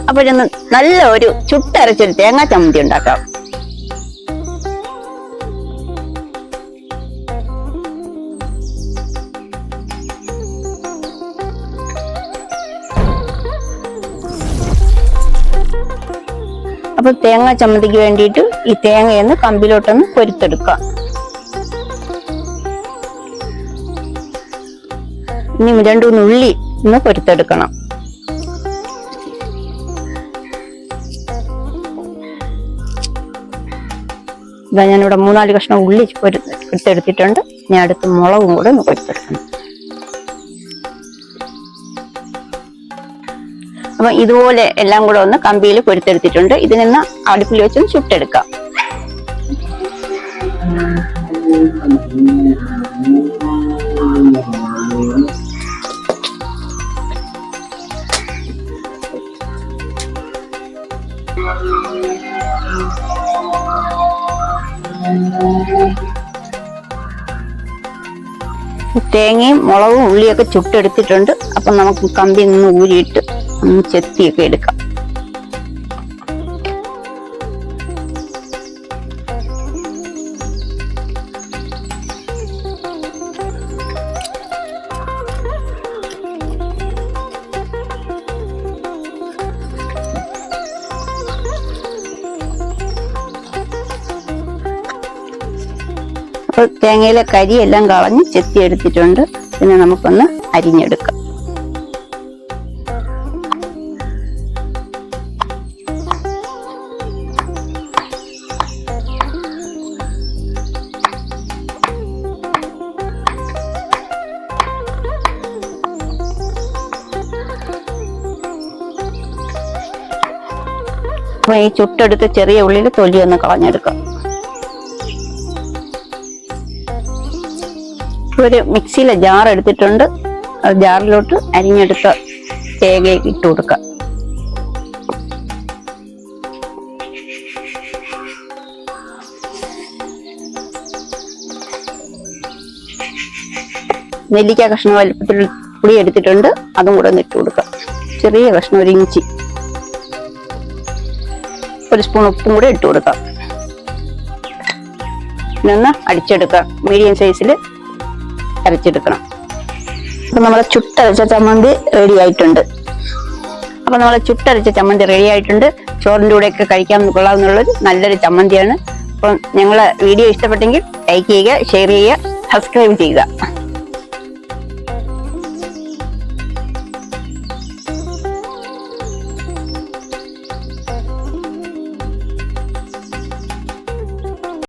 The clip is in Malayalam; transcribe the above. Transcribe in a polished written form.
അപ്പോഴൊന്ന് നല്ല ഒരു ചുട്ടരച്ചൊരു തേങ്ങാ ചമ്മന്തി ഉണ്ടാക്കാം. അപ്പൊ തേങ്ങാ ചമ്മന്തിക്ക് വേണ്ടിയിട്ട് ഈ തേങ്ങയൊന്ന് കമ്പിലോട്ടൊന്ന് പൊരിത്തെടുക്കാം. ഇനി 2 ഉള്ളി ഒന്ന് പൊരിത്തെടുക്കണം. ഇതാ ഞാനിവിടെ 3-4 കഷ്ണം ഉള്ളി പൊരിത്തെടുത്തിട്ടുണ്ട്. ഞാൻ അടുത്ത് മുളകും കൂടെ ഒന്ന് പൊരിത്തെടുക്കണം. അപ്പൊ ഇതുപോലെ എല്ലാം കൂടെ ഒന്ന് കമ്പിയിൽ പൊരിത്തെടുത്തിട്ടുണ്ട്. ഇതിൽ നിന്ന് അടുപ്പിൽ വെച്ചൊന്ന് ചുട്ടെടുക്കാം. തേങ്ങയും മുളകും ഉള്ളിയൊക്കെ ചുട്ടെടുത്തിട്ടുണ്ട്. അപ്പൊ നമുക്ക് കമ്പി നിന്ന് ഊരിയിട്ട് ചെത്തിയൊക്കെ എടുക്കാം. അപ്പോൾ തേങ്ങയിലെ കരിയെല്ലാം കളഞ്ഞ് ചെത്തിയെടുത്തിട്ടുണ്ട്. പിന്നെ നമുക്കൊന്ന് അരിഞ്ഞെടുക്കാം. അപ്പൊ ഈ ചുട്ടെടുത്ത ചെറിയ ഉള്ളിൽ തൊലിയൊന്ന് കളഞ്ഞെടുക്കാം. ഒരു മിക്സിയിലെ ജാർ എടുത്തിട്ടുണ്ട്. ജാറിലോട്ട് അരിഞ്ഞെടുത്ത തേങ്ങയൊക്കെ ഇട്ട് കൊടുക്കാം. നെല്ലിക്ക കഷ്ണം വലുപ്പത്തിൽ പുളി എടുത്തിട്ടുണ്ട്. അതും കൂടെ ഒന്ന് ഇട്ട് കൊടുക്കാം. ചെറിയ കഷ്ണം 1 ഇഞ്ചി, 1 സ്പൂൺ ഉപ്പും കൂടെ ഇട്ട് കൊടുക്കാം. പിന്നെ അടിച്ചെടുക്കാം. മീഡിയം സൈസിൽ അരച്ചെടുക്കണം. അപ്പൊ നമ്മളെ ചുട്ടരച്ച ചമ്മന്തി റെഡി ആയിട്ടുണ്ട്. ചോറിൻ്റെ കൂടെയൊക്കെ കഴിക്കാൻ കൊള്ളാവുന്നുള്ളൊരു നല്ലൊരു ചമ്മന്തിയാണ്. അപ്പം ഞങ്ങളെ വീഡിയോ ഇഷ്ടപ്പെട്ടെങ്കിൽ ലൈക്ക് ചെയ്യുക, ഷെയർ ചെയ്യുക, സബ്സ്ക്രൈബ് ചെയ്യുക.